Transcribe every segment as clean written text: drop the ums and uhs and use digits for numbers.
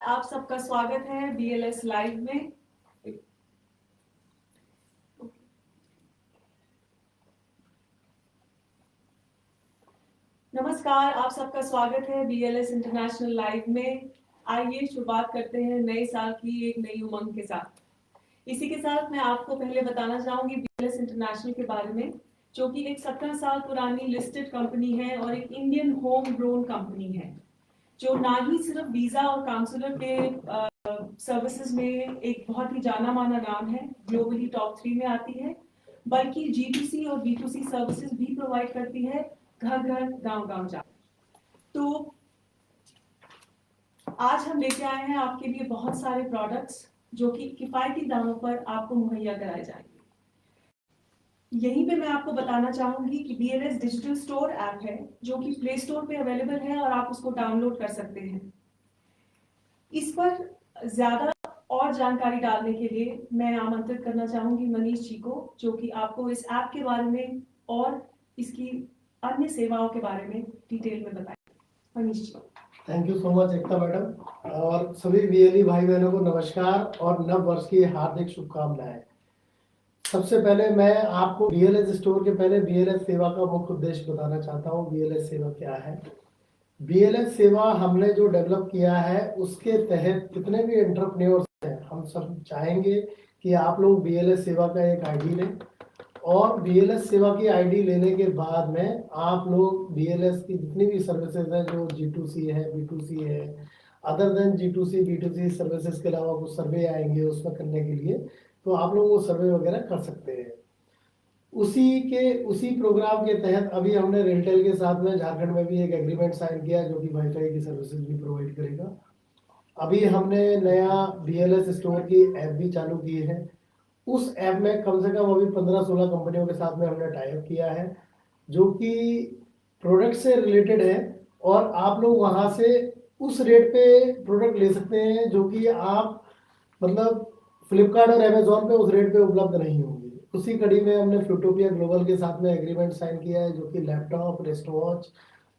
आप सबका स्वागत है BLS लाइव में। नमस्कार, आप सबका स्वागत है BLS इंटरनेशनल लाइव में। आइए शुरुआत करते हैं नए साल की एक नई उमंग के साथ। इसी के साथ मैं आपको पहले बताना चाहूंगी BLS इंटरनेशनल के बारे में, जो कि एक 17 साल पुरानी लिस्टेड कंपनी है और एक इंडियन होम ग्रोन कंपनी है, जो ना ही सिर्फ वीजा और काउंसलर के सर्विसेज में एक बहुत ही जाना माना नाम है, ग्लोबली टॉप 3 में आती है, बल्कि G2C और B2C सर्विसेज भी प्रोवाइड करती है, घर घर गांव गांव जा। तो आज हम लेके आए हैं आपके लिए बहुत सारे प्रोडक्ट्स जो कि किफायती दामों पर आपको मुहैया कराए जाएंगे। यहीं पे मैं आपको बताना चाहूंगी कि BLS डिजिटल स्टोर ऐप है, जो कि प्ले स्टोर पे अवेलेबल है और आप उसको डाउनलोड कर सकते हैं। इस पर ज्यादा और जानकारी डालने के लिए मैं आमंत्रित करना चाहूंगी मनीष जी को, जो कि आपको इस ऐप के बारे में और इसकी अन्य सेवाओं के बारे में डिटेल में बताएं। Manish ji. Thank you so much Ekta madam, और सभी BLE भाई बहनों को नमस्कार और नव वर्ष की हार्दिक शुभकामनाएं। सबसे पहले मैं आपको BLS स्टोर के पहले BLS सेवा का मुख्य उद्देश्य बताना चाहता हूँ। BLS सेवा क्या है? BLS सेवा हमने जो डेवलप किया है उसके तहत कितने भी एंटरप्रेन्योर्स हैं, हम सब चाहेंगे कि आप लोग BLS सेवा का एक ID लें, और BLS सेवा की ID लेने के बाद में आप लोग BLS की जितनी भी सर्विसेज हैं, जो G2C है, B2C है, other than G2C B2C services के अलावा कुछ सर्वे आएंगे उसमें करने के लिए, तो आप लोग वो सर्वे वगैरह कर सकते हैं। उसी प्रोग्राम के तहत अभी हमने रेलटेल के साथ में झारखंड में भी एक एग्रीमेंट साइन किया, जो कि वाईफाई की सर्विसेज भी प्रोवाइड करेगा। अभी हमने नया BLS स्टोर की ऐप भी चालू की है। उस ऐप में कम से कम अभी 15-16 कंपनियों के साथ में हमने टाई अप किया है, जो कि प्रोडक्ट से रिलेटेड है, और आप लोग वहां से उस रेट पे प्रोडक्ट ले सकते हैं जो कि आप मतलब फ्लिपकार्ट और अमेजोन पे उस रेट पे उपलब्ध नहीं होंगे। उसी कड़ी में हमने फ्यूटोपिया ग्लोबल के साथ में एग्रीमेंट साइन किया है, जो कि laptop, wrist watch,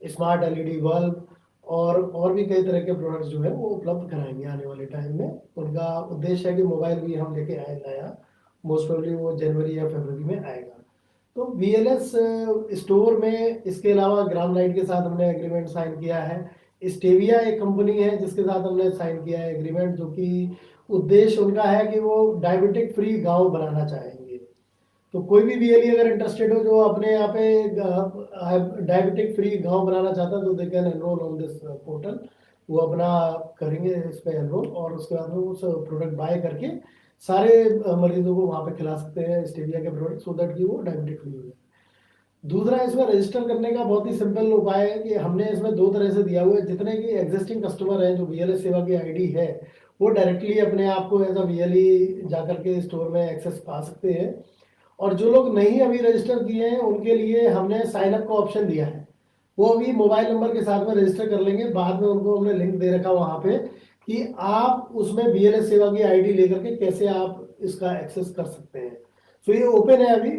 smart LED bulb और भी कई तरह के प्रोडक्ट्स जो है वो उपलब्ध कराएंगे आने वाले टाइम में। उनका उद्देश्य है कि मोबाइल भी हम लेके आए नया, मोस्ट प्रोबेबली वो जनवरी या फरवरी में आएगा। तो BLS स्टोर में इसके अलावा ग्राम लाइट के साथ हमने एग्रीमेंट साइन किया है। स्टेविया एक कंपनी है जिसके साथ हमने साइन किया है एग्रीमेंट, जो कि उद्देश्य उनका है कि वो डायबिटिक फ्री गांव बनाना चाहेंगे। तो कोई भी BLE अगर इंटरेस्टेड हो जो अपने यहाँ पे डायबिटिक फ्री गांव बनाना चाहता है, तो they can enrol on this portal. वो अपना करेंगे इस पे एनरोल, और उसके बाद वो उस प्रोडक्ट बाय करके सारे मरीजों को वहाँ पे खिला सकते हैं स्टेविया के प्रोडक्ट, सो दैट कि वो डायबिटिक फ्री हो जाए। दूसरा, इसमें रजिस्टर करने का बहुत ही सिंपल उपाय है कि हमने इसमें 2 तरह से दिया हुआ है। जितने की एग्जिस्टिंग कस्टमर हैं जो BLS सेवा की ID है, वो डायरेक्टली अपने आप को एज अ BLE जाकर के स्टोर में एक्सेस पा सकते हैं, और जो लोग नहीं अभी रजिस्टर किए हैं उनके लिए हमने साइन अप का ऑप्शन दिया है। वो अभी मोबाइल नंबर के साथ में रजिस्टर कर लेंगे, बाद में उनको हमने लिंक दे रखा वहां पे कि आप उसमें BLS सेवा की ID लेकर के कैसे आप इसका एक्सेस कर सकते हैं। तो ये ओपन है अभी,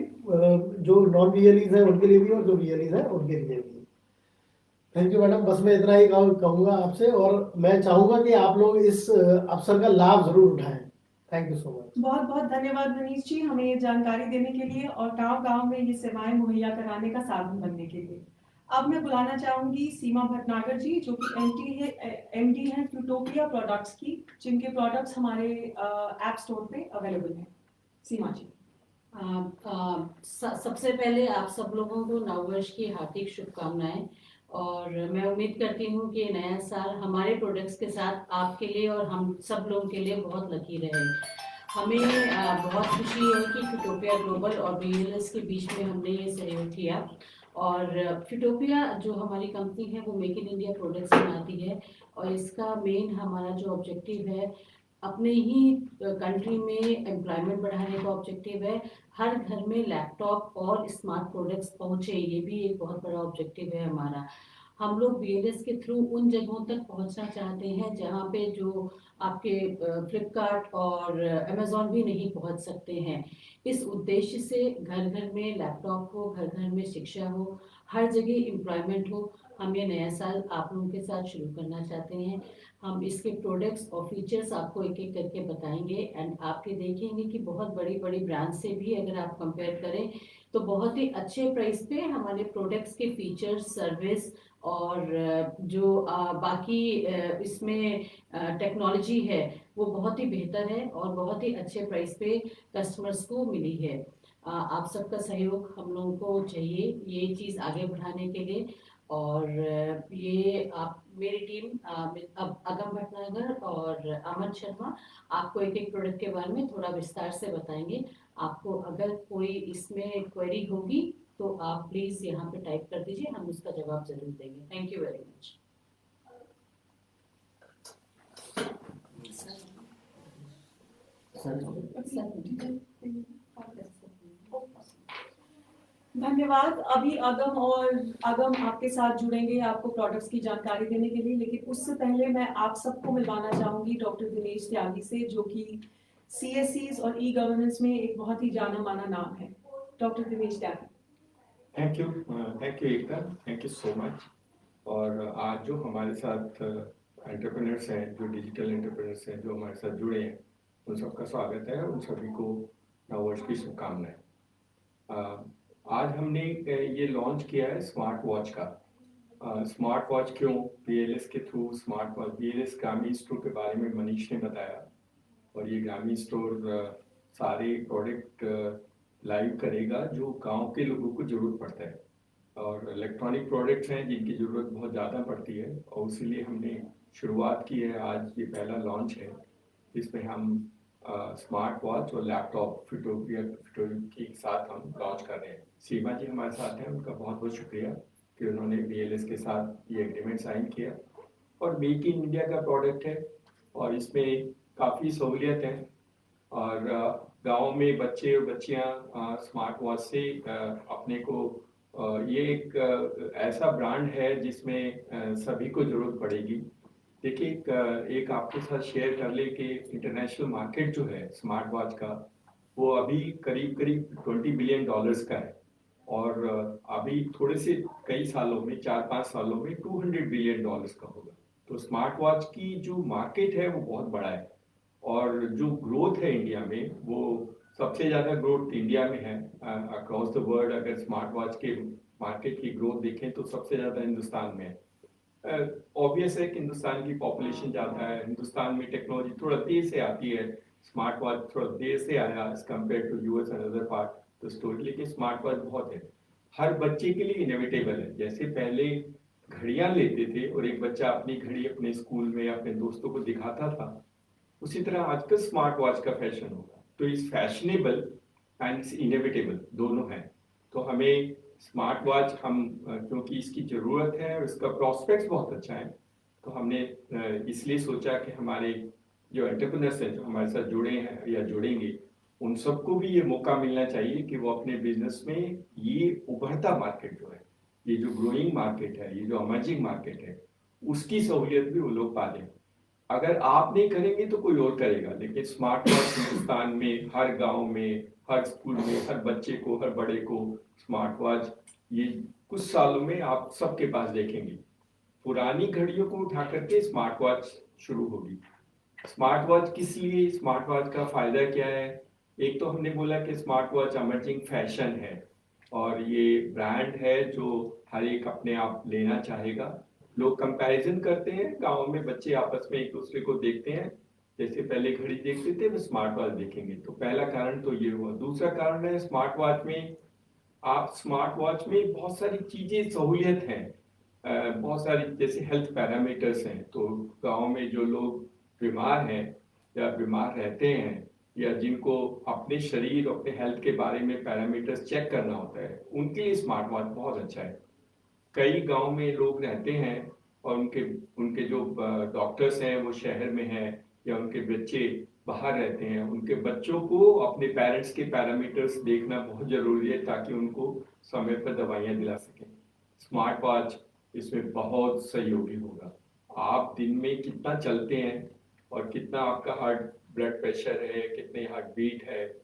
जो नॉन BLEs हैं उनके लिए भी और जो BLEs हैं उनके लिए भी। थैंक यू मैडम, बस मैं इतना ही कहूँगा आपसे, और मैं चाहूँगा कि आप लोग इस अवसर का लाभ जरूर उठाएं। Thank you so much. बहुत बहुत धन्यवाद मनीष जी, हमें ये जानकारी देने के लिए और गांव गांव में ये सेवाएं मुहैया कराने का साधन बनने के लिए। अब मैं बुलाना चाहूंगी सीमा भटनागर जी, जो कि MD है फ्यूटोपिया प्रोडक्ट्स की, जिनके प्रोडक्ट्स हमारे ऐप स्टोर पे अवेलेबल हैं। सीमा जी। सबसे पहले आप सब लोगों को नववर्ष की हार्दिक शुभकामनाएं, और मैं उम्मीद करती हूँ कि नया साल हमारे प्रोडक्ट्स के साथ आपके लिए और हम सब लोगों के लिए बहुत लकी रहे। हमें बहुत खुशी है कि फ्यूटोपिया ग्लोबल और BLS के बीच में हमने ये सहयोग किया, और फ्यूटोपिया जो हमारी कंपनी है वो मेक इन इंडिया प्रोडक्ट्स बनाती है, और इसका मेन हमारा जो ऑब्जेक्टिव है अपने ही कंट्री में एम्प्लॉयमेंट बढ़ाने का ऑब्जेक्टिव है। हर घर में लैपटॉप और स्मार्ट प्रोडक्ट्स पहुंचे, ये भी एक बहुत बड़ा ऑब्जेक्टिव है हमारा। हम लोग BLS के थ्रू उन जगहों तक पहुंचना चाहते हैं जहां पे जो आपके फ्लिपकार्ट और अमेजोन भी नहीं पहुंच सकते हैं। इस उद्देश्य से घर घर में लैपटॉप हो, घर घर में शिक्षा हो, हर जगह एम्प्लॉयमेंट हो, हम ये नया साल आप लोगों के साथ शुरू करना चाहते हैं। हम इसके प्रोडक्ट्स और फीचर्स आपको एक एक करके बताएंगे एंड आप ये देखेंगे कि बहुत बड़ी बड़ी ब्रांड से भी अगर आप कंपेयर करें तो बहुत ही अच्छे प्राइस पे हमारे प्रोडक्ट्स के फीचर्स, सर्विस और जो बाकी इसमें टेक्नोलॉजी है वो बहुत ही बेहतर है और बहुत ही अच्छे प्राइस पे कस्टमर्स को मिली है। आप सबका सहयोग हम लोगों को चाहिए ये चीज़ आगे बढ़ाने के लिए। और ये आप मेरी टीम अब अगम भटनागर और अमन शर्मा आपको एक एक प्रोडक्ट के बारे में थोड़ा विस्तार से बताएंगे। आपको अगर कोई इसमें क्वेरी होगी तो आप प्लीज़ यहाँ पे टाइप कर दीजिए, हम उसका जवाब जरूर देंगे। Thank you very much. धन्यवाद। अभी अगम आपके साथ जुड़ेंगे आपको प्रोडक्ट्स की जानकारी देने के लिए, लेकिन उससे पहले मैं आप सबको मिलवाना चाहूंगी डॉक्टर दिनेश त्यागी से, जो कि CSCs और ई-गवर्नेंस में एक बहुत ही जाना माना नाम है। Doctor Dinesh Tyagi. Thank you Ekta, thank you so much. और आज जो हमारे साथ एंटरप्रेन्योर्स हैं, जो डिजिटल एंटरप्रेन्योर्स हैं, जो हमारे साथ जुड़े हैं, उन सबका स्वागत है। उन सभी को नववर्ष की शुभकामनाएं। आज हमने ये लॉन्च किया है स्मार्ट वॉच का। स्मार्ट वॉच क्यों? BLS के थ्रू स्मार्ट वॉच, BLS ग्रामीण स्टोर के बारे में मनीष ने बताया, और ये ग्रामीण स्टोर सारे प्रोडक्ट लाइव करेगा जो गांव के लोगों को जरूरत पड़ता है, और इलेक्ट्रॉनिक प्रोडक्ट्स हैं जिनकी ज़रूरत बहुत ज़्यादा पड़ती है, और इसीलिए हमने शुरुआत की है। आज ये पहला लॉन्च है जिसमें हम स्मार्ट वॉच और लैपटॉप फिटोरिया के साथ हम लॉन्च कर रहे हैं। सीमा जी हमारे साथ हैं, उनका बहुत बहुत शुक्रिया कि उन्होंने BLS के साथ ये एग्रीमेंट साइन किया। और मेक इन इंडिया का प्रोडक्ट है और इसमें काफ़ी सहूलियत है, और गांव में बच्चे और बच्चियां स्मार्ट वॉच से अपने को ये एक ऐसा ब्रांड है जिसमें सभी को ज़रूरत पड़ेगी। देखिए, एक आपके साथ शेयर कर ले कि इंटरनेशनल मार्केट जो है स्मार्ट वॉच का, वो अभी करीब करीब $20 बिलियन का है, और अभी थोड़े से कई सालों में, 4-5 सालों में $200 बिलियन का होगा। तो स्मार्ट वॉच की जो मार्केट है वो बहुत बड़ा है, और जो ग्रोथ है इंडिया में, वो सबसे ज़्यादा ग्रोथ इंडिया में है अक्रॉस द वर्ल्ड। अगर स्मार्ट वॉच के मार्केट की ग्रोथ देखें तो सबसे ज़्यादा हिंदुस्तान में है। ऑब्वियस है कि हिंदुस्तान की पॉपुलेशन ज़्यादा है, हिंदुस्तान में टेक्नोलॉजी थोड़ा देर से आती है, स्मार्ट वॉच थोड़ा देर से आया as compare to US and other part the story, लेकिन स्मार्ट वॉच बहुत है, हर बच्चे के लिए इनोवेटेबल है। जैसे पहले घड़ियां लेते थे और एक बच्चा अपनी घड़ी अपने स्कूल में अपने दोस्तों को दिखाता था, उसी तरह आजकल स्मार्ट वॉच का फैशन होगा। तो इस फैशनेबल एंड इनोवेटेबल दोनों हैं। तो हमें स्मार्ट वॉच क्योंकि इसकी ज़रूरत है और इसका प्रॉस्पेक्ट्स बहुत अच्छा है, तो हमने इसलिए सोचा कि हमारे जो एंटरप्रेन्योर्स हैं जो हमारे साथ जुड़े हैं या जुड़ेंगे, उन सबको भी ये मौका मिलना चाहिए कि वो अपने बिजनेस में ये उभरता मार्केट जो है, ये जो ग्रोइंग मार्केट है, ये जो अमर्जिंग मार्केट है, उसकी सहूलियत भी वो लोग पा लें। अगर आप नहीं करेंगे तो कोई और करेगा, लेकिन स्मार्ट वॉच हिंदुस्तान में हर गांव में, हर स्कूल में, हर बच्चे को, हर बड़े को स्मार्ट वॉच ये कुछ सालों में आप सबके पास देखेंगे। पुरानी घड़ियों को उठा करके स्मार्ट वॉच शुरू होगी। स्मार्ट वॉच किस लिए, स्मार्ट वॉच का फायदा क्या है? एक तो हमने बोला कि स्मार्ट वॉच अमर्जिंग फैशन है, और ये ब्रांड है जो हर एक अपने आप लेना चाहेगा। लोग कंपैरिजन करते हैं, गांव में बच्चे आपस में एक दूसरे को देखते हैं, जैसे पहले घड़ी देखते थे वो स्मार्ट वॉच देखेंगे। तो पहला कारण तो ये हुआ। दूसरा कारण है स्मार्ट वॉच में, आप स्मार्ट वॉच में बहुत सारी चीजें सहूलियत हैं, बहुत सारी जैसे हेल्थ पैरामीटर्स हैं। तो गांव में जो लोग बीमार हैं या बीमार रहते हैं, या जिनको अपने शरीर अपने हेल्थ के बारे में पैरामीटर्स चेक करना होता है, उनके लिए स्मार्ट वॉच बहुत अच्छा है। कई गांव में लोग रहते हैं और उनके जो डॉक्टर्स हैं वो शहर में हैं, या उनके बच्चे बाहर रहते हैं, उनके बच्चों को अपने पेरेंट्स के पैरामीटर्स देखना बहुत ज़रूरी है ताकि उनको समय पर दवाइयाँ दिला सकें। स्मार्ट वॉच इसमें बहुत सहयोगी होगा। आप दिन में कितना चलते हैं और कितना आपका हार्ट ब्लड प्रेशर है, कितने हार्ट बीट है,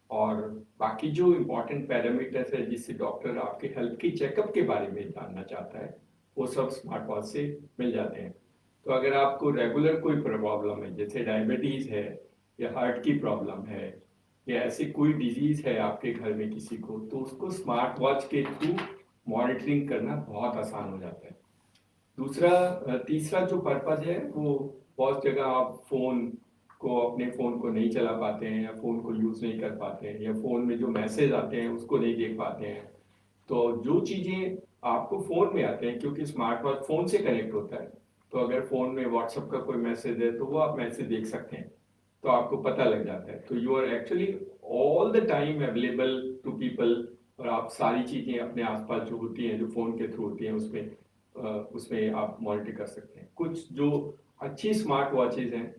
और बाकी जो इम्पोर्टेंट पैरामीटर्स है जिससे डॉक्टर आपके हेल्थ की चेकअप के बारे में जानना चाहता है, वो सब स्मार्ट वॉच से मिल जाते हैं। तो अगर आपको रेगुलर कोई प्रॉब्लम है, जैसे डायबिटीज है या हार्ट की प्रॉब्लम है या ऐसी कोई डिजीज है आपके घर में किसी को, तो उसको स्मार्ट वॉच के थ्रू मॉनिटरिंग करना बहुत आसान हो जाता है। तीसरा जो पर्पज है वो बहुत जगह आप अपने फोन को नहीं चला पाते हैं या फोन को यूज नहीं कर पाते हैं या फोन में जो मैसेज आते हैं उसको नहीं देख पाते हैं। तो जो चीजें आपको फोन में आते हैं, क्योंकि स्मार्ट वॉच फोन से कनेक्ट होता है, तो अगर फोन में व्हाट्सएप का कोई मैसेज है तो वो आप मैसेज देख सकते हैं, तो आपको पता लग जाता है। तो you are actually all the time available to people, और आप सारी चीजें अपने आसपास जो होती हैं, जो फोन के थ्रू होती हैं, उसमें आप मॉनिटर कर सकते हैं। कुछ जो अच्छी स्मार्ट वॉचेज हैं,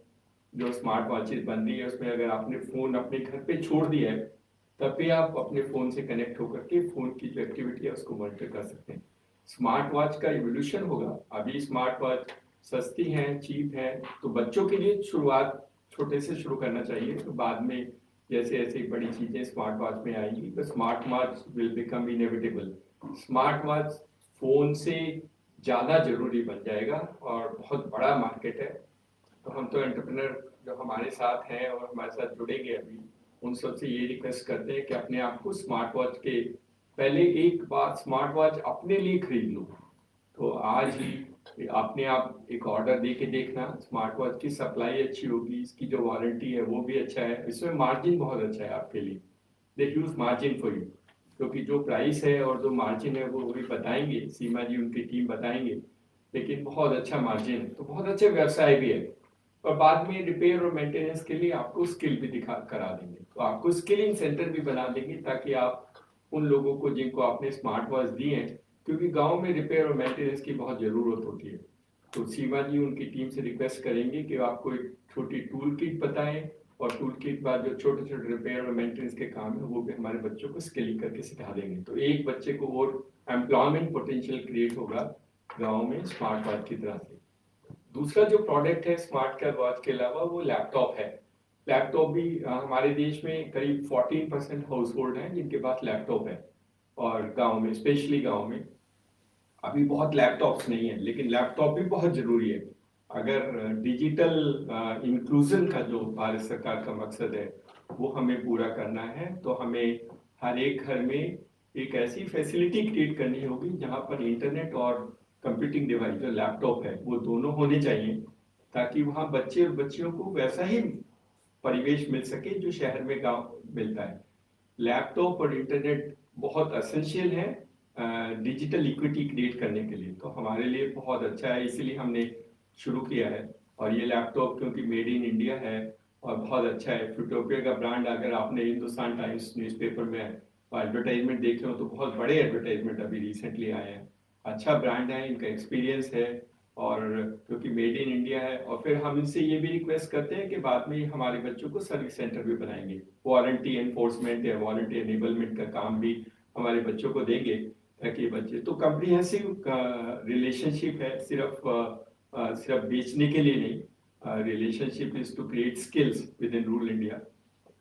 जो स्मार्ट वॉचेज बन रही है, उसमें अगर आपने फोन अपने घर पे छोड़ दिया है, तब भी आप अपने फोन से कनेक्ट होकर के फोन की जो एक्टिविटी है उसको मॉनिटर कर सकते हैं। स्मार्ट वॉच का इवोल्यूशन होगा। अभी स्मार्ट वॉच सस्ती है, चीप है, तो बच्चों के लिए शुरुआत छोटे से शुरू करना चाहिए। तो बाद में जैसे ऐसे बड़ी चीजें स्मार्ट वॉच में आएंगी, तो smart watch will become inevitable. Smart watch phone से ज्यादा जरूरी बन जाएगा और बहुत बड़ा मार्केट है। तो हम तो एंटरप्रेन्योर जो हमारे साथ हैं और हमारे साथ जुड़ेंगे अभी, उन सबसे ये रिक्वेस्ट करते हैं कि अपने आप को स्मार्ट वॉच के पहले एक बार स्मार्ट वॉच अपने लिए खरीद लो। तो आज ही अपने आप एक ऑर्डर दे के देखना, स्मार्ट वॉच की सप्लाई अच्छी होगी, इसकी जो वारंटी है वो भी अच्छा है, इसमें मार्जिन बहुत अच्छा है आपके लिए। दे ह्यूज मार्जिन फॉर यू, क्योंकि जो प्राइस है और जो मार्जिन है वो भी बताएंगे, सीमा जी उनकी टीम बताएंगे, लेकिन बहुत अच्छा मार्जिन है, तो बहुत अच्छा व्यवसाय भी है। और बाद में रिपेयर और मेंटेनेंस के लिए आपको स्किल भी करा देंगे, तो आपको स्किलिंग सेंटर भी बना देंगे, ताकि आप उन लोगों को जिनको आपने स्मार्ट वॉच दी है, क्योंकि गांव में रिपेयर और मेंटेनेंस की बहुत जरूरत होती है, तो सीमा जी उनकी टीम से रिक्वेस्ट करेंगे कि आपको एक छोटी टूल किट बताएं, और टूल किट बाद जो छोटे छोटे रिपेयर और मेंटेनेंस के काम है वो भी हमारे बच्चों को स्किलिंग करके सिखा देंगे। तो एक बच्चे को और एम्प्लॉयमेंट पोटेंशियल क्रिएट होगा गाँव में स्मार्ट वॉच की तरह से। दूसरा जो प्रोडक्ट है स्मार्ट केयर वॉच के अलावा, वो लैपटॉप है। लैपटॉप भी हमारे देश में करीब 14% हाउस होल्ड हैं जिनके पास लैपटॉप है, और गांव में, स्पेशली गांव में अभी बहुत लैपटॉप्स नहीं है, लेकिन लैपटॉप भी बहुत जरूरी है। अगर डिजिटल इंक्लूजन का जो भारत सरकार का मकसद है वो हमें पूरा करना है, तो हमें हर एक घर में एक ऐसी फैसिलिटी क्रिएट करनी होगी जहां पर इंटरनेट और कंप्यूटिंग डिवाइस जो लैपटॉप है वो दोनों होने चाहिए, ताकि वहां बच्चे और बच्चियों को वैसा ही परिवेश मिल सके जो शहर में गांव मिलता है। लैपटॉप और इंटरनेट बहुत एसेंशियल है डिजिटल इक्विटी क्रिएट करने के लिए, तो हमारे लिए बहुत अच्छा है, इसलिए हमने शुरू किया है। और ये लैपटॉप क्योंकि मेड इन इंडिया है और बहुत अच्छा है। फ्यूटोपिया का ब्रांड अगर आपने हिंदुस्तान टाइम्स न्यूज़पेपर में एडवर्टाइजमेंट देख रहे हो, तो बहुत बड़े एडवर्टाइजमेंट अभी रिसेंटली आए हैं। अच्छा ब्रांड है, इनका एक्सपीरियंस है, और क्योंकि मेड इन इंडिया है। और फिर हम इनसे ये भी रिक्वेस्ट करते हैं कि बाद में हमारे बच्चों को सर्विस सेंटर भी बनाएंगे, वारंटी एनफोर्समेंट या वारंटी एनेबलमेंट का काम भी हमारे बच्चों को देंगे, ताकि बच्चे तो कम्प्रीहेंसिव रिलेशनशिप है, सिर्फ बेचने के लिए नहीं। Relationship is to create skills within rural India.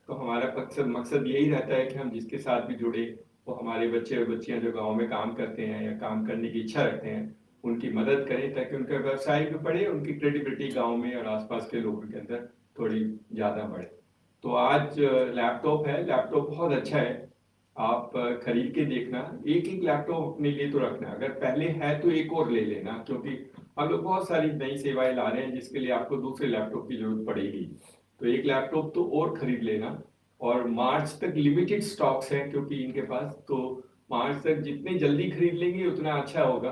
तो हमारा मकसद यही रहता है कि हम जिसके साथ भी जुड़े वो हमारे बच्चे और बच्चियां जो गांव में काम करते हैं या काम करने की इच्छा रखते हैं, उनकी मदद करें, ताकि उनका व्यवसाय भी बढ़े, उनकी क्रेडिबिलिटी गांव में और आसपास के लोगों के अंदर थोड़ी ज्यादा बढ़े। तो आज लैपटॉप है, लैपटॉप बहुत अच्छा है, आप खरीद के देखना। एक एक लैपटॉप अपने लिए तो रखना, अगर पहले है तो एक और ले लेना, क्योंकि हम लोग बहुत सारी नई सेवाएं ला रहे हैं जिसके लिए आपको दूसरे लैपटॉप की जरूरत पड़ेगी। तो एक लैपटॉप तो और खरीद लेना, और मार्च तक लिमिटेड स्टॉक्स हैं क्योंकि इनके पास, तो मार्च तक जितने जल्दी खरीद लेंगे उतना अच्छा होगा,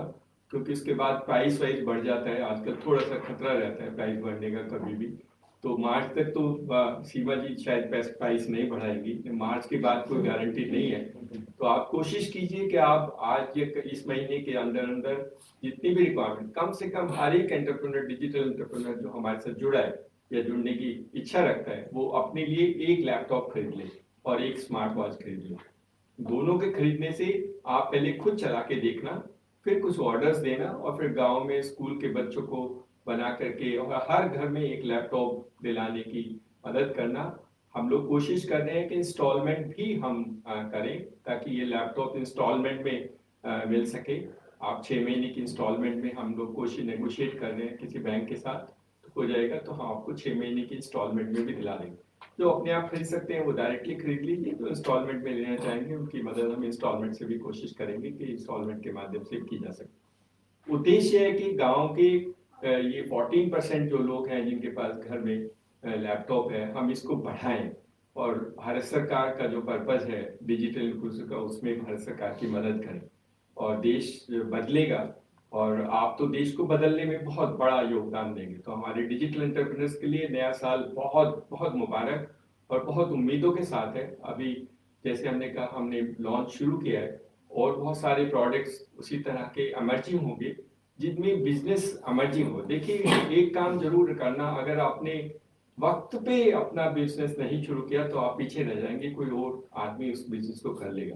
क्योंकि उसके बाद प्राइस वाइज बढ़ जाता है। आजकल थोड़ा सा खतरा रहता है प्राइस बढ़ने का कभी भी। तो मार्च तक तो सीमा जी शायद प्राइस नहीं बढ़ाएगी, मार्च के बाद कोई गारंटी नहीं है। तो आप कोशिश कीजिए कि आप आज इस महीने के अंदर अंदर जितनी भी रिक्वायरमेंट, कम से कम हर एक एंटरप्रेन्योर, डिजिटल एंटरप्रेन्योर जो हमारे साथ जुड़ा है या जुड़ने की इच्छा रखता है, वो अपने लिए एक लैपटॉप खरीद ले और एक स्मार्ट वॉच खरीद ले। दोनों के खरीदने से आप पहले खुद चला के देखना, फिर कुछ ऑर्डर्स देना, और फिर गांव में स्कूल के बच्चों को बना करके और हर घर में एक लैपटॉप दिलाने की मदद करना। हम लोग कोशिश कर रहे हैं कि इंस्टॉलमेंट भी हम करें, ताकि ये लैपटॉप इंस्टॉलमेंट में मिल सके। आप 6 महीने की इंस्टॉलमेंट में हम लोग कोशिश नेगोशिएट कर रहे हैं किसी बैंक के साथ, तो हो जाएगा तो हम आपको 6 महीने की इंस्टॉलमेंट में भी दिला देंगे। जो अपने आप खरीद सकते हैं वो डायरेक्टली खरीद लीजिए, जो इंस्टॉलमेंट में लेना चाहेंगे उनकी मदद हम इंस्टॉलमेंट से भी कोशिश करेंगे कि इंस्टॉलमेंट के माध्यम से की जा सके। उद्देश्य है कि गाँव के ये 14% जो लोग हैं जिनके पास घर में लैपटॉप है, हम इसको बढ़ाएं और भारत सरकार का जो पर्पज है डिजिटल इंक्लूसिव का, उसमें भारत सरकार की मदद करें और देश बदलेगा और आप तो देश को बदलने में बहुत बड़ा योगदान देंगे। तो हमारे डिजिटल एंटरप्रेन्योर्स के लिए नया साल बहुत बहुत मुबारक और बहुत उम्मीदों के साथ है। अभी जैसे हमने कहा हमने लॉन्च शुरू किया है और बहुत सारे प्रोडक्ट्स उसी तरह के इमर्जिंग होंगे जिनमें बिजनेस इमर्जिंग हो। देखिए एक काम जरूर करना, अगर आपने वक्त पे अपना बिजनेस नहीं शुरू किया तो आप पीछे रह जाएंगे, कोई और आदमी उस बिजनेस को कर लेगा।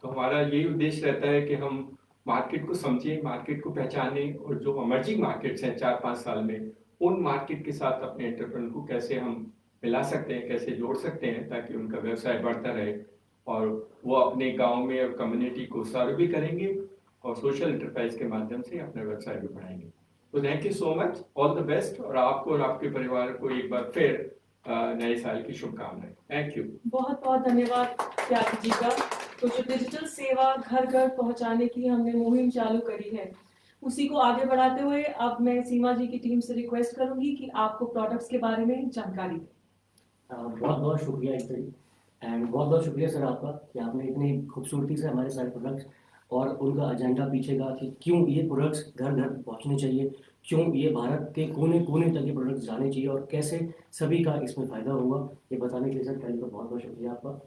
तो हमारा यही उद्देश्य रहता है कि हम मार्केट को समझें, मार्केट को पहचाने और जो इमर्जिंग मार्केट्स हैं 4-5 साल में, उन मार्केट के साथ अपने एंटरप्रेन्योर को कैसे हम मिला सकते हैं, कैसे जोड़ सकते हैं ताकि उनका व्यवसाय बढ़ता रहे और वो अपने गांव में और कम्युनिटी को सर्व भी करेंगे और सोशल एंटरप्राइज के माध्यम से अपना व्यवसाय भी बढ़ाएंगे। तो thank you so much, all the best और आपको और आपके परिवार को एक बार फिर नए साल की शुभकामनाएं। Thank you. बहुत बहुत धन्यवाद त्यागी जी का। तो जो डिजिटल सेवा घर घर पहुंचाने की हमने मुहिम चालू करी है, उसी को आगे बढ़ाते हुए अब मैं सीमा जी की टीम से रिक्वेस्ट करूंगी कि आपको प्रोडक्ट्स के बारे में जानकारी दें। बहुत बहुत शुक्रिया एकता जी, एंड बहुत बहुत शुक्रिया सर आपका कि आपने इतनी खूबसूरती से हमारे सारे प्रोडक्ट्स और उनका एजेंडा पीछे का कि क्यों ये प्रोडक्ट्स घर घर पहुंचने चाहिए, क्यों ये भारत के कोने कोने तक ये प्रोडक्ट्स जाने चाहिए और कैसे सभी का इसमें फ़ायदा होगा, ये बताने के लिए सर पहले तो बहुत बहुत शुक्रिया आपका।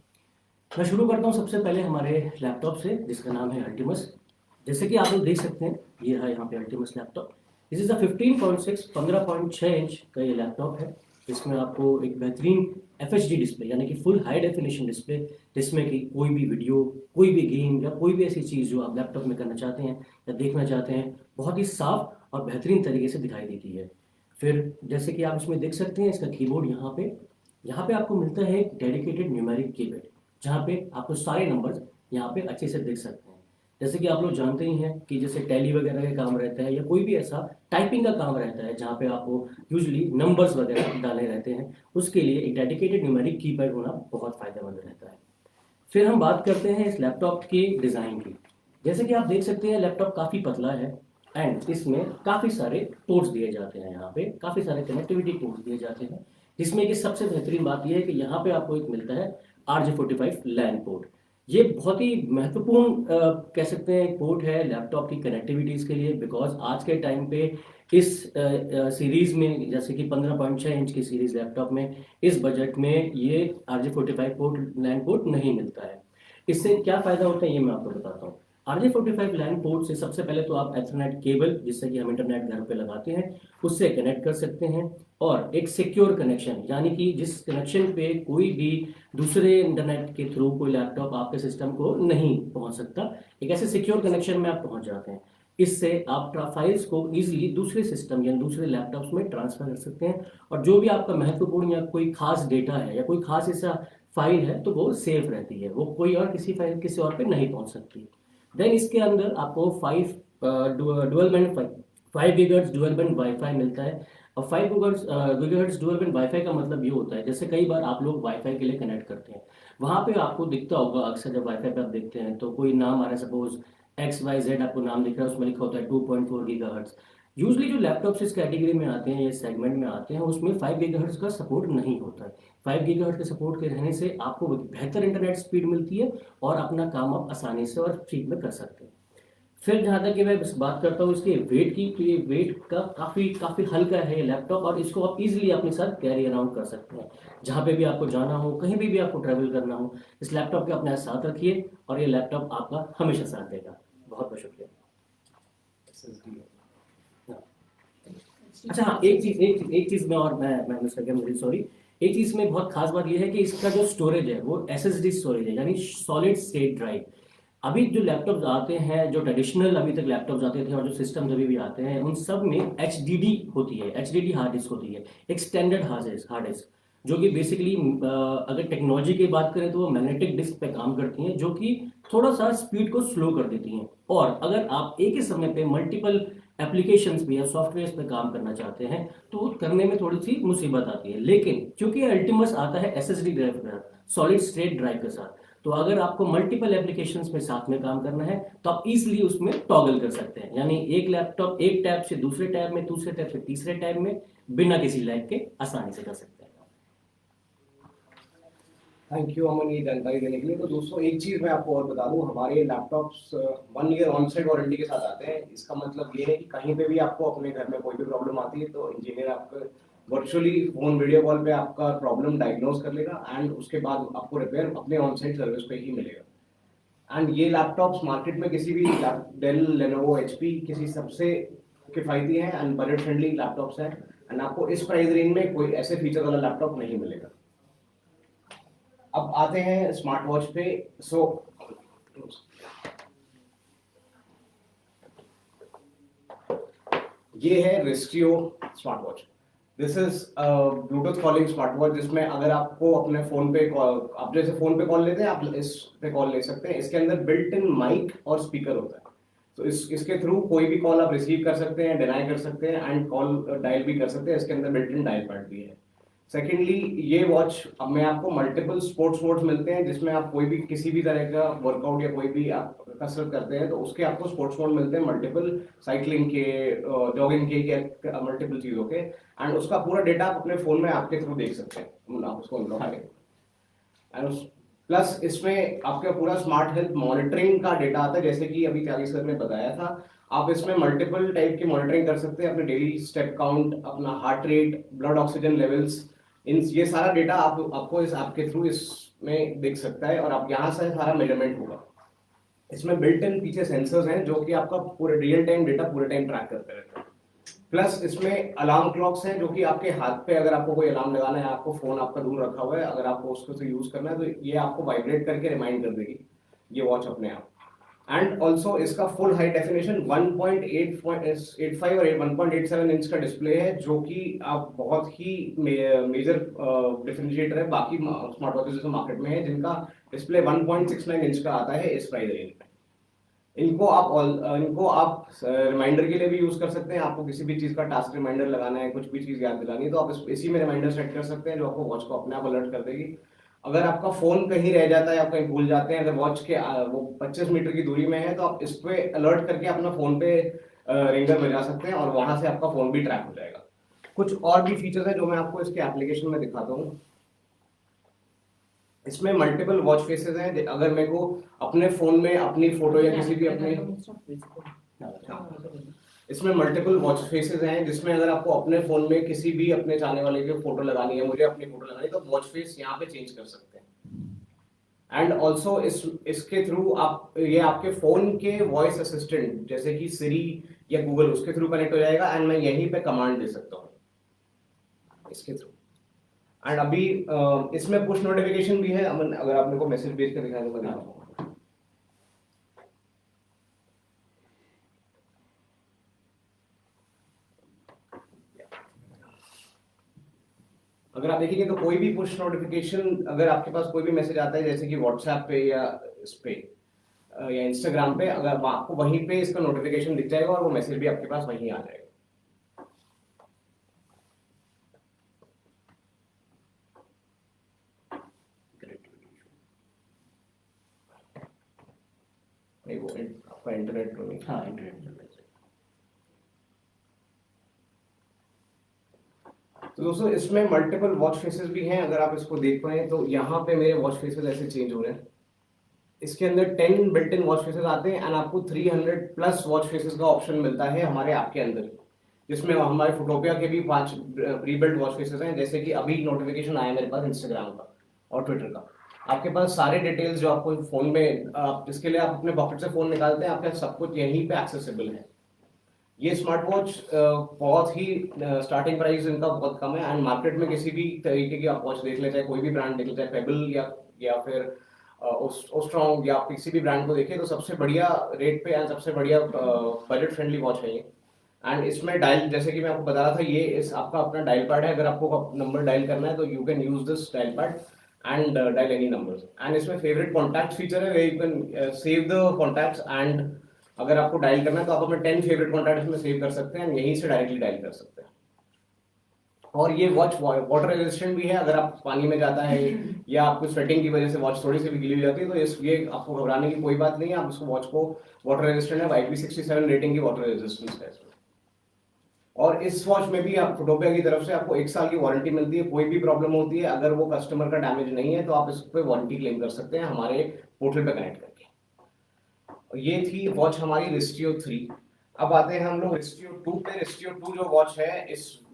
मैं शुरू करता हूँ सबसे पहले हमारे लैपटॉप से जिसका नाम है अल्टीमस। जैसे कि आप लोग देख सकते हैं ये है यहाँ पे Ultimus laptop. This is a 15.6 inch का ये लैपटॉप है जिसमें आपको एक बेहतरीन FHD डिस्प्ले यानी कि फुल हाई डेफिनेशन डिस्प्ले, जिसमें कि कोई भी वीडियो, कोई भी गेम या कोई भी ऐसी चीज़ जो आप लैपटॉप में करना चाहते हैं या देखना चाहते हैं बहुत ही साफ और बेहतरीन तरीके से दिखाई देती है। फिर जैसे कि आप इसमें देख सकते हैं इसका कीबोर्ड यहाँ पे आपको मिलता है एक डेडिकेटेड न्यूमेरिक कीपैड जहाँ पे आपको सारे नंबर्स यहाँ पे अच्छे से दिख सकते हैं। जैसे कि आप लोग जानते ही हैं कि जैसे टैली वगैरह का काम रहता है या कोई भी ऐसा टाइपिंग का काम रहता है जहाँ पे आपको यूजुअली नंबर्स वगैरह डाले रहते हैं, उसके लिए एक डेडिकेटेड न्यूमेरिक कीपैड होना बहुत फायदेमंद रहता है। फिर हम बात करते हैं इस लैपटॉप के डिज़ाइन की। जैसे कि आप देख सकते हैं लैपटॉप काफ़ी पतला है एंड इसमें काफ़ी सारे पोर्ट्स दिए जाते हैं, यहाँ पे काफ़ी सारे कनेक्टिविटी पोर्ट्स दिए जाते हैं, जिसमें कि सबसे बेहतरीन बात यह है कि यहाँ पे आपको एक मिलता है RJ45 लैन पोर्ट। ये बहुत ही महत्वपूर्ण कह सकते हैं पोर्ट है लैपटॉप की कनेक्टिविटीज़ के लिए, बिकॉज आज के टाइम पे इस सीरीज़ में जैसे कि 15.6 इंच की सीरीज़ लैपटॉप में इस बजट में ये RJ45 पोर्ट लैन पोर्ट नहीं मिलता है। इससे क्या फ़ायदा होता है ये मैं आपको बताता हूँ। RJ45 लैन पोर्ट से सबसे पहले तो आप एथरनेट केबल जिससे कि हम इंटरनेट घर पे लगाते हैं उससे कनेक्ट कर सकते हैं और एक सिक्योर कनेक्शन यानी कि जिस कनेक्शन पे कोई भी दूसरे इंटरनेट के थ्रू कोई लैपटॉप आपके सिस्टम को नहीं पहुंच सकता, एक ऐसे सिक्योर कनेक्शन में आप पहुंच जाते हैं। इससे आप फाइल्स को ईजिली दूसरे सिस्टम या दूसरे लैपटॉप्स में ट्रांसफर कर सकते हैं और जो भी आपका महत्वपूर्ण या कोई खास डेटा है या कोई खास ऐसा फाइल है तो वो सेफ रहती है, वो कोई और किसी फाइल किसी और पे नहीं पहुंच सकती। देन इसके अंदर आपको 5 गीगाहर्ट्ज़ डुअल बैंड वाईफाई मिलता है और 5 गीगाहर्ट्ज़ डुअल बैंड वाईफाई का मतलब ये होता है जैसे कई बार आप लोग वाईफाई के लिए कनेक्ट करते हैं, वहाँ पे आपको दिखता होगा अक्सर जब वाईफाई पे आप देखते हैं तो कोई नाम आ रहा है, सपोज XYZ आपको नाम दिख रहा है, उसमें लिखा होता है 2.4 गीगाहर्ट्ज़। यूजली जो लैपटॉप्स इस कैटेगरी में आते हैं या सेगमेंट में आते हैं उसमें 5 गीगाहर्ट्ज़ का सपोर्ट नहीं होता है। 5 गीगाहर्ट्ज़ के सपोर्ट के रहने से आपको बेहतर इंटरनेट स्पीड मिलती है और अपना काम आप आसानी से और फ्री में कर सकते हैं। फिर जहाँ तक कि मैं बात करता हूँ इसके वेट की, तो ये वेट का काफ़ी हल्का है ये लैपटॉप और इसको आप इजीली अपने साथ कैरी अराउंड कर सकते हैं। जहाँ पे भी आपको जाना हो, कहीं भी आपको ट्रैवल करना हो, इस लैपटॉप के अपने साथ रखिए और ये लैपटॉप आपका हमेशा साथ देगा। बहुत बहुत शुक्रिया। अच्छा हाँ, एक चीज़ में और मैं मिस कर गया, मुझे सॉरी। एक चीज़ में बहुत खास बात यह है कि इसका जो स्टोरेज है वो SSD स्टोरेज है यानी सॉलिड स्टेट ड्राइव। अभी जो लैपटॉप्स आते हैं, जो ट्रेडिशनल अभी तक लैपटॉप्स आते थे और जो सिस्टम्स अभी भी आते हैं, उन सब में HDD होती है, HDD हार्ड डिस्क होती है, एक स्टैंडर्ड हार्ड डिस्क। जो कि बेसिकली अगर टेक्नोलॉजी की बात करें तो वो मैग्नेटिक डिस्क पे काम करती हैं, जो कि थोड़ा सा स्पीड को स्लो कर देती हैं। और अगर आप एक ही समय पे मल्टीपल एप्लीकेशंस पे या सॉफ्टवेयर पे काम करना चाहते हैं तो करने में थोड़ी सी मुसीबत आती है। लेकिन क्योंकि अल्टीमस आता है एसएसडी ड्राइव के साथ, सॉलिड स्टेट ड्राइव के साथ, तो अगर आपको मल्टीपल एप्लीकेशंस में साथ में काम करना है तो आप इजीली उसमें टॉगल कर सकते हैं, यानी एक लैपटॉप एक टैब से दूसरे टैब में, दूसरे टैब से तीसरे टैब में बिना किसी लैग के आसानी से कर सकते हैं। थैंक यू अमन, ये जानकारी देने के लिए। तो दोस्तों एक चीज़ मैं आपको और बता दूं, हमारे laptops 1 year on side warranty के साथ आते हैं। इसका मतलब ये है कि कहीं पे भी आपको अपने घर में कोई भी प्रॉब्लम आती है तो इंजीनियर आपको वर्चुअली फोन वीडियो कॉल पे आपका प्रॉब्लम डायग्नोज कर लेगा एंड उसके बाद आपको रिपेयर अपने ऑन साइड सर्विस पे ही मिलेगा। एंड ये लैपटॉप्स मार्केट में किसी भी डेल, लेनोवो, एचपी किसी सबसे किफायती हैं एंड बजट फ्रेंडली लैपटॉप्स हैं एंड आपको इस प्राइस रेंज में कोई ऐसे फीचर वाला लैपटॉप नहीं मिलेगा। अब आते हैं स्मार्ट वॉच पे। ये है रिस्टियो smart watch. This is Bluetooth calling smart watch, जिसमें अगर आपको अपने फोन पे आप जैसे फोन पे कॉल लेते हैं, आप इस पे कॉल ले सकते हैं। इसके अंदर बिल्ट इन माइक और स्पीकर होता है, तो इसके थ्रू कोई भी कॉल आप रिसीव कर सकते हैं, डिनाई कर सकते हैं एंड कॉल डायल भी कर सकते हैं। इसके अंदर बिल्ट इन डायल पैड भी है। सेकेंडली, ये वॉच अब में आपको मल्टीपल स्पोर्ट्स मोड्स मिलते हैं, जिसमें आप कोई भी किसी भी तरह का वर्कआउट या कोई भी आप कसरत करते हैं तो उसके आपको स्पोर्ट्स मोड मिलते हैं, मल्टीपल साइकिलिंग के, जॉगिंग के मल्टीपल चीजों के। एंड उसका पूरा डेटा आप अपने फोन में आपके थ्रू देख सकते हैं, आप उसको एंड प्लस इसमें आपका पूरा स्मार्ट हेल्थ मॉनिटरिंग का डेटा आता है। जैसे कि अभी त्यागी सर ने बताया था, आप इसमें मल्टीपल टाइप की मॉनिटरिंग कर सकते हैं, अपने डेली स्टेप काउंट, अपना heart rate, blood oxygen levels, ये सारा डेटा आपको इस आपके थ्रू इसमें देख सकता है और आप यहाँ से सारा मेजरमेंट होगा। इसमें बिल्ट इन पीछे सेंसर्स हैं जो कि आपका पूरे रियल टाइम डेटा पूरे टाइम ट्रैक करते रहते हैं। प्लस इसमें अलार्म क्लॉक्स हैं जो कि आपके हाथ पे अगर आपको कोई अलार्म लगाना है, आपको फोन आपका दूर रखा हुआ है, अगर आपको उसको से यूज करना है तो ये आपको वाइब्रेट करके रिमाइंड कर देगी ये वॉच अपने आप। एंड ऑल्सो इसका फुल हाई डेफिनेशन 1.85 और 1.87 इंच का डिस्प्ले है, जो कि आप बहुत ही मेजर डिफरेंशिएटर है बाकी स्मार्ट वॉचेस जो मार्केट में है, जिनका डिस्प्ले 1.69 इंच का आता है इस प्राइस रेंज में। इनको आप रिमाइंडर के लिए भी यूज कर सकते हैं। आपको किसी भी चीज का टास्क रिमाइंडर लगाना है, कुछ भी चीज याद दिलानी है, तो आप इसी में रिमाइंडर सेट कर सकते हैं, जो आपको वॉच को अपने आप अलर्ट कर देगी। अगर आपका फोन कहीं रह जाता है, आप कहीं भूल जाते हैं, अगर वॉच के वो 25 मीटर की दूरी में है, तो आप इस पे अलर्ट करके अपना फोन पे रिंगर बजा सकते हैं और वहां से आपका फोन भी ट्रैक हो जाएगा। कुछ और भी फीचर्स है जो मैं आपको इसके एप्लीकेशन में दिखाता हूँ। इसमें मल्टीपल वॉच फेसेस हैं। अगर मेरे को अपने फोन में अपनी फोटो या किसी भी अपने इसमें मल्टीपल वॉच फेसेस हैं, जिसमें अगर आपको अपने फोन में किसी भी अपने चाहने वाले की फोटो लगानी है, मुझे अपनी फोटो लगानी है, तो वॉच फेस यहाँ पे चेंज कर सकते हैं। एंड ऑल्सो इसके थ्रू ये आपके फोन के वॉइस असिस्टेंट जैसे कि सिरी या गूगल, उसके थ्रू कनेक्ट हो जाएगा एंड मैं यहीं पे कमांड दे सकता हूँ इसके थ्रू। एंड अभी इसमें पुश नोटिफिकेशन भी है। अगर आप मेरे को मैसेज भेज कर दिखाएं तो मैं दिखाऊंगा। अगर आप देखेंगे तो कोई भी पुश नोटिफिकेशन, अगर आपके पास कोई भी मैसेज आता है जैसे कि व्हाट्सएप पे या इस पे या इंस्टाग्राम पे, अगर आपको वहीं पे इसका नोटिफिकेशन दिख जाएगा और वो मैसेज भी आपके पास वहीं आ जाएगा। नहीं, वो आपका इंटरनेट तो नहीं। हाँ, इंटरनेट। तो दोस्तों इसमें मल्टीपल वॉच फेसेस भी हैं। अगर आप इसको देख पाए तो यहाँ पे मेरे वॉच फेसेस ऐसे चेंज हो रहे हैं। इसके अंदर 10 बिल्ट इन वॉच फेसेस आते हैं एंड आपको 300 प्लस वॉच फेसेस का ऑप्शन मिलता है हमारे ऐप के अंदर, जिसमें हमारे फोटोपिया के भी 5 प्री बिल्ट वॉच फेसेस हैं। जैसे कि अभी नोटिफिकेशन आया मेरे पास इंस्टाग्राम का और ट्विटर का, आपके पास सारे डिटेल्स जो आपको फोन में, आप जिसके लिए आप अपने पॉकेट से फोन निकालते हैं, आपके सब कुछ यहीं पे एक्सेसिबल है। ये स्मार्ट वॉच बहुत ही स्टार्टिंग प्राइस इनका बहुत कम है एंड मार्केट में किसी भी तरीके की आप वॉच देख ले, चाहे कोई भी ब्रांड देख ले, चाहे पेबल या फिर ओस्ट्रॉन्ग या किसी भी ब्रांड को देखें, तो सबसे बढ़िया रेट पे एंड सबसे बढ़िया बजट फ्रेंडली वॉच है ये। एंड इसमें डायल, जैसे कि मैं आपको बता रहा था, ये इस आपका अपना डायल पैड है। अगर आपको नंबर डायल करना है तो you can use this dial pad and dial any numbers. And इसमें फेवरेट कॉन्टैक्ट फीचर है, you can save the contacts and अगर आपको डायल करना है तो आप अपने 10 फेवरेट कॉन्टैक्ट्स में सेव कर सकते हैं, यहीं से डायरेक्टली डायल कर सकते हैं। और ये वॉच वाटर रेजिस्टेंट भी है। अगर आप पानी में जाता है या आपको स्वेटिंग की वजह से वॉच थोड़ी सी भी गीली हो जाती है तो ये आपको घबराने की कोई बात नहीं है। आप इसको वॉच को वाटर रेजिस्टेंट है, IP67 रेटिंग की वाटर रेजिस्टेंस है इसमें। और इस वॉच में भी आप फोटोपिया की तरफ से आपको 1 साल की वारंटी मिलती है। कोई भी प्रॉब्लम होती है, अगर वो कस्टमर का डैमेज नहीं है तो आप इस पे वारंटी क्लेम कर सकते हैं हमारे पोर्टल पे कनेक्ट करके। ये थी वॉच हमारी रिस्टियो 3। अब आते हैं हम लोग रिस्टियो 2 पे। रिस्टियो 2 जो वॉच है,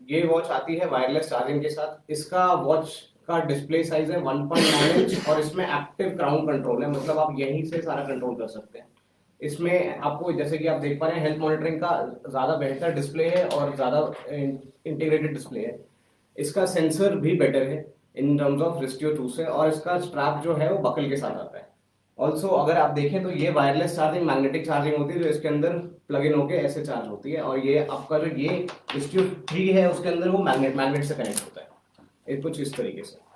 ये वॉच आती है वायरलेस चार्जिंग के साथ। इसका वॉच का डिस्प्ले साइज है 1.9 इंच और इसमें एक्टिव क्राउन कंट्रोल है, मतलब आप यहीं से सारा कंट्रोल कर सकते हैं। इसमें आपको, जैसे कि आप देख पा रहे हैं, हेल्थ मॉनिटरिंग का ज्यादा बेहतर डिस्प्ले है और ज्यादा इंटीग्रेटेड डिस्प्ले है। इसका सेंसर भी बेटर है इन टर्म्स ऑफ रिस्टियो 2 से, और इसका स्ट्रैप जो है वो बकल के साथ आता है। ऑल्सो अगर आप देखें तो ये वायरलेस चार्जिंग मैग्नेटिक चार्जिंग होती है, जो इसके अंदर प्लग इन होके ऐसे चार्ज होती है। और ये आपका जो ये रिस्टियो 3 है उसके अंदर वो मैग्नेट से कनेक्ट होता है, ये कुछ इस तरीके से।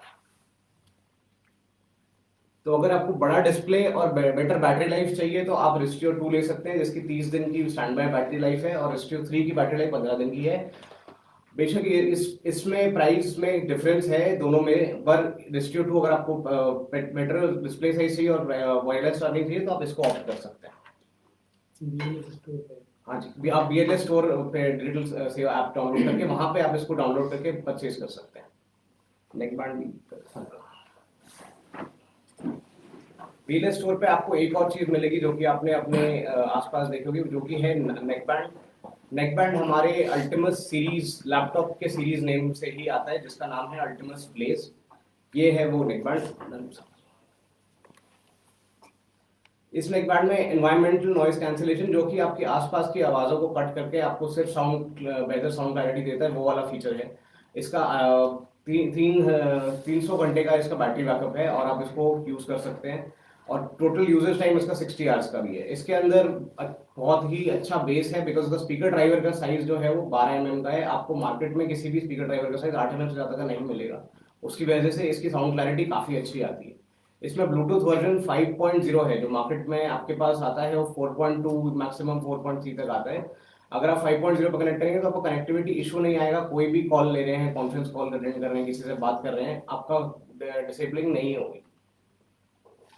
तो अगर आपको बड़ा डिस्प्ले और बेटर बैटरी लाइफ चाहिए तो आप रिस्टियो 2 ले सकते हैं, जिसकी 30 दिन की स्टैंड बाय बैटरी लाइफ है, और रिस्टियो 3 की बैटरी लाइफ 15 दिन की है। बेशक ये इसमें प्राइस में डिफरेंस है दोनों में, पर रिस्टियो 2 अगर आपको बेटर डिस्प्ले साइज चाहिए और वायरलेस चार्जिंग चाहिए तो आप इसको ऑप्ट कर सकते हैं। हाँ जी, आप BLS स्टोर पे डिजिटल सेवा ऐप डाउनलोड करके वहां पे आप इसको डाउनलोड करके परचेज कर सकते हैं। नेक बैंड भी BLS स्टोर पे आपको एक और चीज मिलेगी जो कि आपने अपने आसपास देखी होगी, जो कि है नेक बैंड। नेक बैंड हमारे अल्टिमस सीरीज लैपटॉप के सीरीज नेम से ही आता है, जिसका नाम है अल्टिमस ब्लेज। ये है वो नेक बैंड। इस नेक बैंड में एनवायरमेंटल नॉइज कैंसिलेशन, जो कि आपके आसपास की आवाजों को कट करके आपको सिर्फ बेहतर साउंड क्लैरिटी देता है, वो वाला फीचर है इसका। 300 घंटे का इसका बैटरी बैकअप है और आप इसको यूज कर सकते हैं। और टोटल यूजेज टाइम इसका 60 आवर्स का भी है। इसके अंदर बहुत ही अच्छा बेस है, बिकॉज द स्पीकर ड्राइवर का साइज जो है वो 12 mm का है। आपको मार्केट में किसी भी स्पीकर ड्राइवर का साइज 8 mm से ज्यादा का नहीं मिलेगा। उसकी वजह से इसकी साउंड क्लैरिटी काफी अच्छी आती है। इसमें ब्लूटूथ वर्जन 5.0 है, जो मार्केट में आपके पास आता है वो 4.2 मैक्सिमम 4.3 तक आता है। अगर आप 5.0 पर कनेक्ट करेंगे तो आपको कनेक्टिविटी इशू नहीं आएगा। कोई भी कॉल ले रहे हैं, कॉन्फ्रेंस कॉल अटेंड कर रहे हैं, किसी से बात कर रहे हैं, आपका डिसेबलिंग नहीं होगी।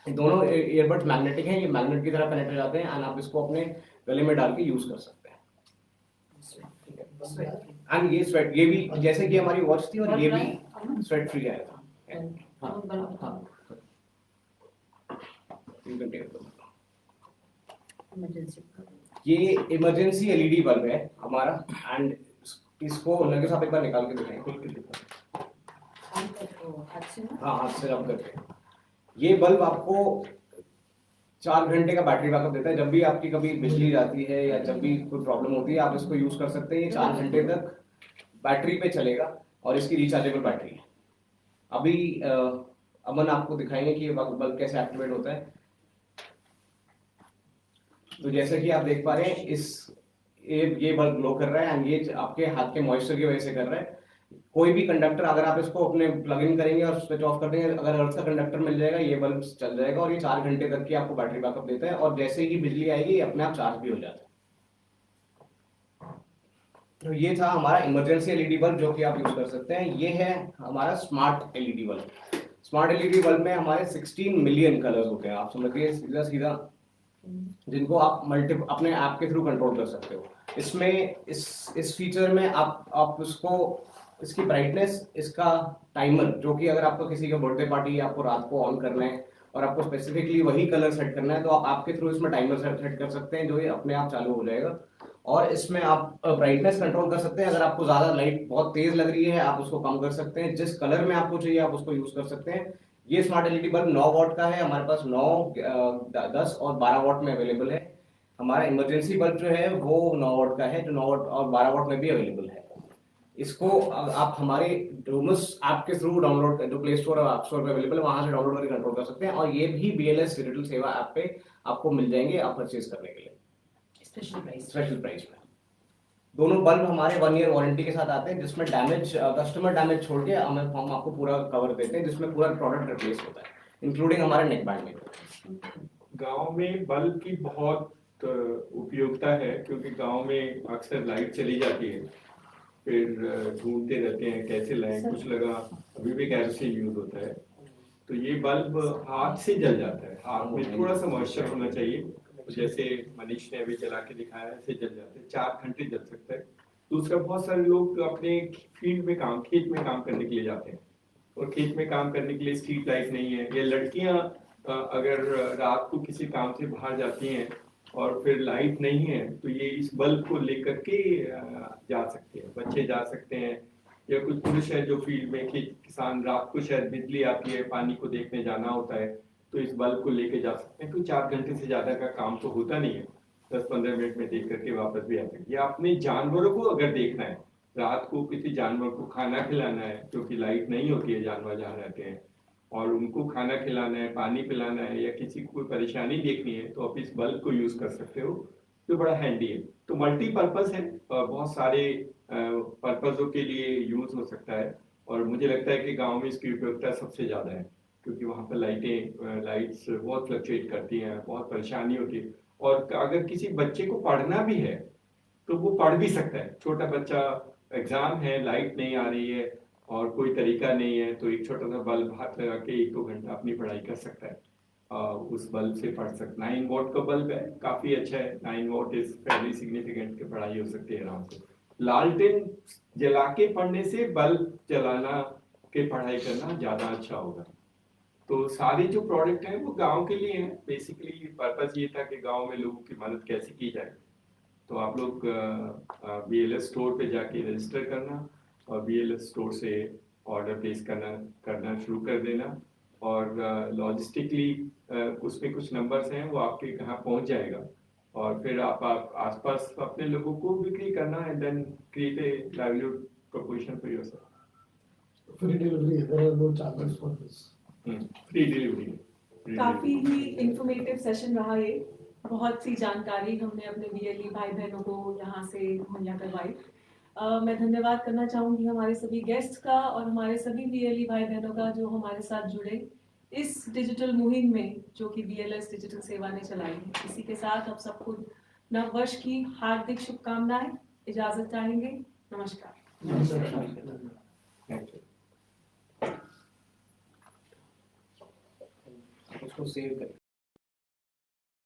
दोनों ईयरबड्स मैग्नेटिक हैं, ये मैग्नेट की तरह कनेक्ट हो जाते हैं एंड आप इसको अपने गले में डाल के यूज कर सकते हैं। एंड ये स्वेट, ये भी जैसे कि हमारी वॉच थी, और ये भी स्वेट फ्री आएगा। ये इमरजेंसी LED बल्ब है हमारा, एंड इसको लगे साहब एक बार निकाल के दिखाएं, खोल के दिखाएं। हाँ, हाथ से रब करके। ये बल्ब आपको 4 घंटे का बैटरी बैकअप देता है। जब भी आपकी कभी बिजली जाती है या जब भी कोई प्रॉब्लम होती है, आप इसको यूज कर सकते हैं। ये 4 घंटे तक बैटरी पे चलेगा और इसकी रिचार्जेबल बैटरी है। अभी अमन आपको दिखाएंगे कि ये बल्ब कैसे एक्टिवेट होता है। तो जैसे कि आप देख पा रहे हैं, ये बल्ब ग्लो कर रहा है एंड ये आपके हाथ के मॉइस्चर की वजह से कर रहा है। कोई भी कंडक्टर अगर आप इसको अपने प्लग इन करेंगे और स्विच ऑफ कर देंगे, अगर अर्थ का कंडक्टर मिल जाएगा, ये बल्ब चल जाएगा और ये 4 घंटे तक की आपको बैटरी बैकअप देता है। और जैसे ही बिजली आएगी, ये अपने आप चार्ज भी हो जाता है। तो ये था हमारा इमरजेंसी LED बल्ब, जो कि आप यूज कर सकते हैं। ये है हमारा smart LED bulb. Smart LED bulb में हमारे 16 मिलियन कलर्स होते हैं। आप समझिए सीधा सीधा, जिनको आप अपने ऐप के थ्रू कंट्रोल कर सकते हो। इसमें इस फीचर में आप उसको, इसकी ब्राइटनेस, इसका टाइमर, जो कि अगर आपको किसी का बर्थडे पार्टी आपको रात को ऑन करना है और आपको स्पेसिफिकली वही कलर सेट करना है, तो आप आपके थ्रू इसमें टाइमर सेट कर सकते हैं, जो ये अपने आप चालू हो जाएगा। और इसमें आप ब्राइटनेस कंट्रोल कर सकते हैं। अगर आपको ज्यादा लाइट बहुत तेज लग रही है, आप उसको कम कर सकते हैं। जिस कलर में आपको चाहिए आप उसको यूज कर सकते हैं। ये स्मार्ट LED बल्ब 9 वॉट का है। हमारे पास 9, 10 और 12 वॉट में अवेलेबल है। हमारा इमरजेंसी बल्ब जो है वो 9 वॉट का है, जो 9 वॉट और 12 वॉट में भी अवेलेबल है। इसको आप हमारे डोमस ऐप के थ्रू डाउनलोड, जो प्ले स्टोर और ऐप स्टोर पे अवेलेबल है, वहां से डाउनलोड करके कंट्रोल कर सकते हैं। और ये भी BLS डिजिटल सेवा ऐप पे आपको मिल जाएंगे, आप परचेज करने के लिए स्पेशल प्राइस में। दोनों बल्ब हमारे 1 ईयर वारंटी के साथ आते हैं, जिसमें डैमेज कस्टमर डैमेज छोड़ के हम आपको पूरा कवर देते हैं, जिसमें पूरा प्रोडक्ट रिप्लेस होता है, इंक्लूडिंग हमारा नेक बैंड में। गांव में बल्ब की बहुत उपयोगिता है, क्योंकि गांव में अक्सर लाइट चली जाती है, फिर ढूंढते रहते हैं कैसे लाएं, कुछ लगा अभी भी कैरोसिन यूज होता है, तो ये बल्ब हाथ से जल जाता है, हाथ में थोड़ा सा मॉइस्चर होना चाहिए, तो जैसे मनीष ने अभी जला के दिखाया ऐसे जल जाते हैं, 4 घंटे जल सकता है। दूसरा, बहुत सारे लोग अपने फील्ड में खेत में काम करने के लिए जाते हैं, और खेत में काम करने के लिए स्ट्रीट लाइट नहीं है, या लड़कियां अगर रात को किसी काम से बाहर जाती हैं और फिर लाइट नहीं है, तो ये इस बल्ब को लेकर के जा सकते हैं, बच्चे जा सकते हैं, या कुछ पुरुष है जो फील्ड में किसान रात को शायद बिजली आती है, पानी को देखने जाना होता है, तो इस बल्ब को लेके जा सकते हैं, क्योंकि 4 घंटे से ज्यादा का काम तो होता नहीं है, 10-15 मिनट में देख करके वापस भी आते हैं। या अपने जानवरों को अगर देखना है, रात को किसी जानवर को खाना खिलाना है, क्योंकि लाइट नहीं होती है जानवर जहाँ रहते हैं, और उनको खाना खिलाना है, पानी पिलाना है, या किसी को कोई परेशानी देखनी है, तो आप इस बल्ब को यूज कर सकते हो, जो बड़ा हैंडी है। तो मल्टीपर्पज है, बहुत सारे पर्पजों के लिए यूज हो सकता है, और मुझे लगता है कि गांव में इसकी उपयोगिता सबसे ज्यादा है, क्योंकि वहाँ पर लाइट्स बहुत फ्लक्चुएट करती हैं, बहुत परेशानी होती है, और अगर किसी बच्चे को पढ़ना भी है तो वो पढ़ भी सकता है। छोटा बच्चा, एग्जाम है, लाइट नहीं आ रही है और कोई तरीका नहीं है, तो एक छोटा सा बल्ब हाथ लगा के 1-2 घंटा अपनी पढ़ाई कर सकता है, उस बल्ब से पढ़ सकता। 9 वॉट का बल्ब है, काफी अच्छा है, 9 वॉट इज फैरली सिग्निफिकेंट की पढ़ाई हो सकती है आराम से। लालटेन जला के पढ़ने से बल्ब जलाना के पढ़ाई करना ज्यादा अच्छा होगा। तो सारे जो प्रोडक्ट हैं वो गांव के लिए हैं, बेसिकली पर्पस ये था कि गांव में लोगों की मदद कैसे की जाए। तो आप लोग BLS स्टोर पे जाके रजिस्टर करना, और BLS स्टोर से ऑर्डर प्लेस करना शुरू कर देना, और लॉजिस्टिकली उसमें कुछ नंबर्स हैं, वो आपके कहाँ पहुंच जाएगा, और फिर आप आसपास अपने लोगों को बिक्री करना, and then create a livelihood proposition for yourself. Free delivery, there are no charges for this. Free delivery. काफी ही इंफॉर्मेटिव सेशन रहा ये, बहुत सी जानकारी हमने अपने BLE भाई बहनों को यहाँ से मुहैया करवाई। मैं धन्यवाद करना चाहूंगी हमारे सभी गेस्ट का और हमारे सभी BLE भाई बहनों का जो हमारे साथ जुड़े इस डिजिटल मुहिम में, जो कि BLS डिजिटल सेवा ने चलाई है। इसी के साथ आप सबको नव वर्ष की हार्दिक शुभकामनाएं, इजाजत चाहेंगे, नमस्कार। उसको सेव करें।